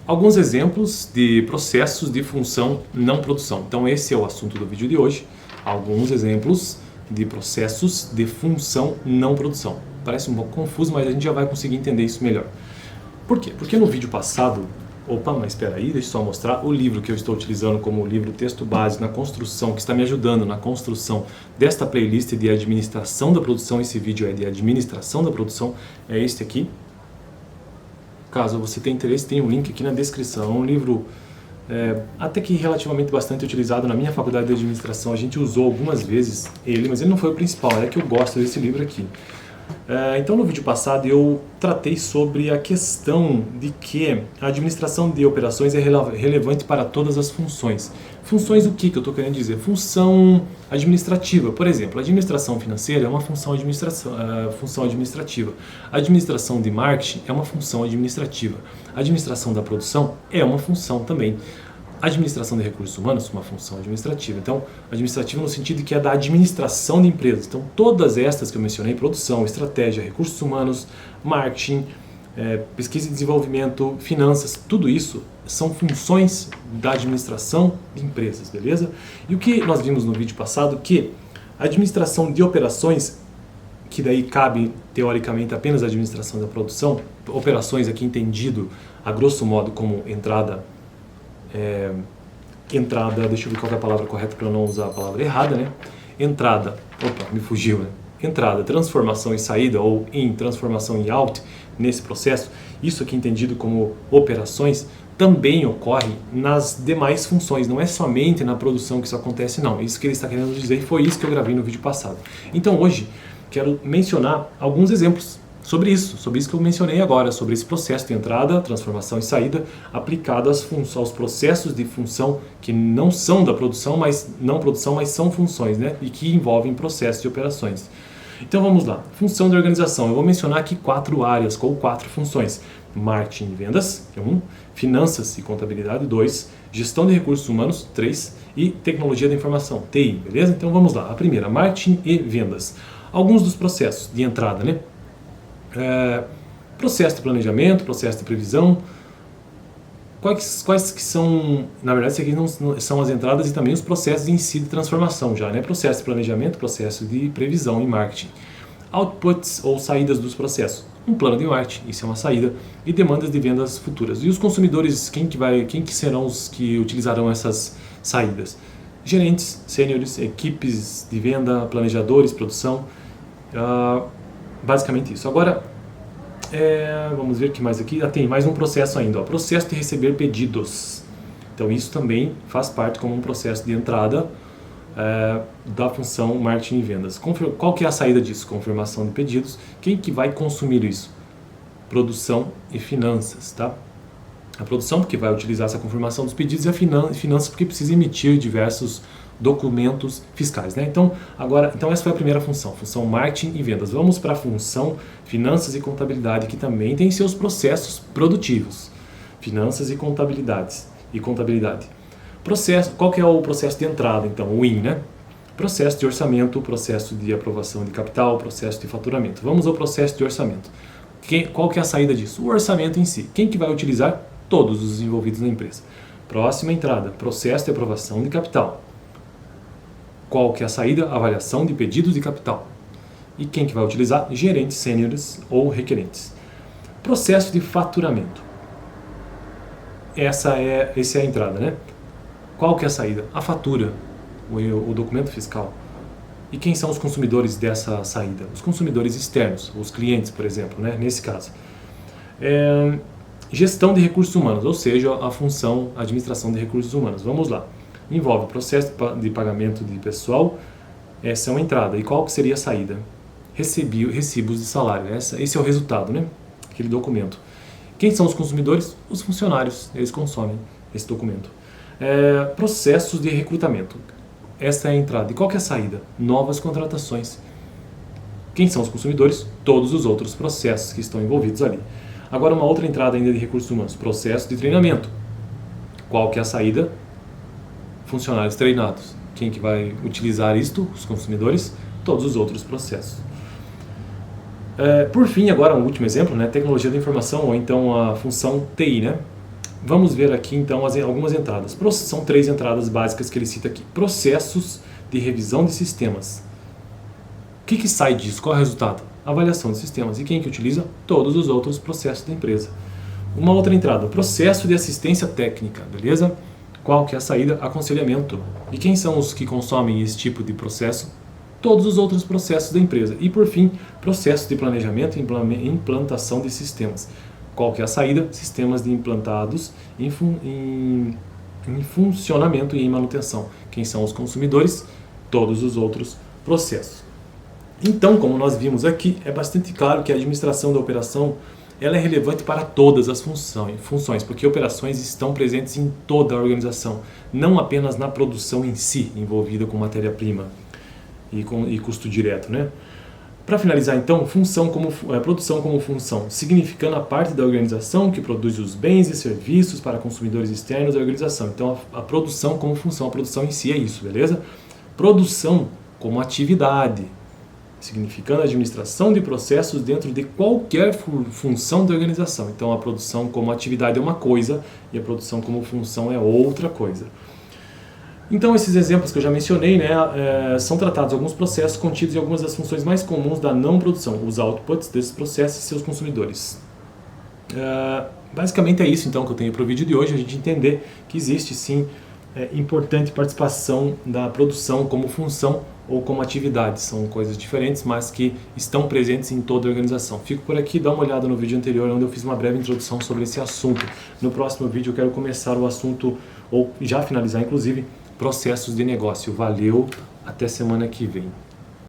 Alguns exemplos de processos de função não produção. Então esse é o assunto do vídeo de hoje. Alguns exemplos de processos de função não produção. Parece um pouco confuso, mas a gente já vai conseguir entender isso melhor. Por quê? Porque no vídeo passado... Opa, mas espera aí, deixa eu só mostrar o livro que eu estou utilizando como livro texto base na construção, que está me ajudando na construção desta playlist de administração da produção. Esse vídeo é de administração da produção, é este aqui. Caso você tenha interesse, tem um link aqui na descrição. É um livro até que relativamente bastante utilizado na minha faculdade de administração. A gente usou algumas vezes ele, mas ele não foi o principal, é que eu gosto desse livro aqui. Então no vídeo passado eu tratei sobre a questão de que a administração de operações é relevante para todas as funções. Funções o que eu estou querendo dizer? Função administrativa, por exemplo, a administração financeira é uma função administrativa. A administração de marketing é uma função administrativa. A administração da produção é uma função também. A administração de recursos humanos, uma função administrativa. Então, administrativa no sentido que é da administração de empresas. Então, todas estas que eu mencionei, produção, estratégia, recursos humanos, marketing, pesquisa e desenvolvimento, finanças, tudo isso são funções da administração de empresas, beleza? E o que nós vimos no vídeo passado, que a administração de operações, que daí cabe teoricamente apenas a administração da produção, operações aqui entendido a grosso modo como entrada, deixa eu ver qual é a palavra correta para não usar a palavra errada, né? Me fugiu, né? Entrada, transformação e saída, ou in, transformação e out, nesse processo, isso aqui entendido como operações, também ocorre nas demais funções, não é somente na produção que isso acontece, não. Isso que ele está querendo dizer e foi isso que eu gravei no vídeo passado. Então hoje, quero mencionar alguns exemplos sobre isso que eu mencionei agora, sobre esse processo de entrada, transformação e saída aplicado aos processos de função que não são da produção, mas são funções, né? E que envolvem processos de operações. Então vamos lá, função de organização. Eu vou mencionar aqui 4 áreas ou 4 funções. Marketing e vendas, que é 1, finanças e contabilidade, 2, gestão de recursos humanos, 3 e tecnologia da informação, TI, beleza? Então vamos lá, a primeira, marketing e vendas. Alguns dos processos de entrada, né? Processo de planejamento, processo de previsão. Quais que são, na verdade, isso aqui não são as entradas e também os processos em si de transformação já, né? Processo de planejamento, processo de previsão e marketing. Outputs ou saídas dos processos. Um plano de marketing, isso é uma saída, e demandas de vendas futuras. E os consumidores, quem que serão os que utilizarão essas saídas? Gerentes, sêniores, equipes de venda, planejadores, produção. Basicamente isso. Agora, vamos ver o que mais aqui. Tem mais um processo ainda. Processo de receber pedidos. Então isso também faz parte como um processo de entrada da função marketing e vendas. Qual que é a saída disso? Confirmação de pedidos. Quem que vai consumir isso? Produção e finanças, tá? A produção porque vai utilizar essa confirmação dos pedidos e a finanças porque precisa emitir diversos documentos fiscais, né? Então essa foi a primeira função marketing e vendas. Vamos para a função finanças e contabilidade, que também tem seus processos produtivos. Finanças e contabilidade. Qual que é o processo de entrada, então? O IN, né? Processo de orçamento, processo de aprovação de capital, processo de faturamento. Vamos ao processo de orçamento. Qual que é a saída disso? O orçamento em si. Quem que vai utilizar? Todos os envolvidos na empresa. Próxima entrada, processo de aprovação de capital. Qual que é a saída? Avaliação de pedidos de capital. E quem que vai utilizar? Gerentes, sêniores ou requerentes. Processo de faturamento. Essa é a entrada, né? Qual que é a saída? A fatura, o documento fiscal. E quem são os consumidores dessa saída? Os consumidores externos, os clientes, por exemplo, né? Nesse caso. Gestão de recursos humanos, ou seja, a função administração de recursos humanos. Vamos lá. Envolve processo de pagamento de pessoal, essa é uma entrada. E qual que seria a saída? Recibos de salário. Esse é o resultado, né? Aquele documento. Quem são os consumidores? Os funcionários. Eles consomem esse documento. Processos de recrutamento. Essa é a entrada. E qual que é a saída? Novas contratações. Quem são os consumidores? Todos os outros processos que estão envolvidos ali. Agora uma outra entrada ainda de recursos humanos. Processo de treinamento. Qual que é a saída? Funcionários treinados. Quem que vai utilizar isto? Os consumidores. Todos os outros processos. Por fim, agora um último exemplo, né? Tecnologia da informação, ou então a função TI, né? Vamos ver aqui então algumas entradas. São 3 entradas básicas que ele cita aqui. Processos de revisão de sistemas. O que sai disso? Qual é o resultado? Avaliação de sistemas. E quem que utiliza? Todos os outros processos da empresa. Uma outra entrada, processo de assistência técnica, beleza? Qual que é a saída? Aconselhamento. E quem são os que consomem esse tipo de processo? Todos os outros processos da empresa. E por fim, processo de planejamento e implantação de sistemas. Qual que é a saída? Sistemas de implantados em funcionamento e em manutenção. Quem são os consumidores? Todos os outros processos. Então, como nós vimos aqui, é bastante claro que a administração da operação ela é relevante para todas as funções, porque operações estão presentes em toda a organização, não apenas na produção em si, envolvida com matéria-prima e custo direto, né? Para finalizar, então, produção como função, significando a parte da organização que produz os bens e serviços para consumidores externos da organização. Então, a produção como função, a produção em si é isso, beleza? Produção como atividade, significando a administração de processos dentro de qualquer função da organização. Então, a produção como atividade é uma coisa e a produção como função é outra coisa. Então, esses exemplos que eu já mencionei, né, são tratados alguns processos contidos em algumas das funções mais comuns da não produção, os outputs desses processos e seus consumidores. Basicamente é isso, então, que eu tenho para o vídeo de hoje, a gente entender que existe, sim, importante participação da produção como função ou como atividade. São coisas diferentes, mas que estão presentes em toda a organização. Fico por aqui, dá uma olhada no vídeo anterior, onde eu fiz uma breve introdução sobre esse assunto. No próximo vídeo eu quero começar o assunto, ou já finalizar inclusive, processos de negócio. Valeu, até semana que vem.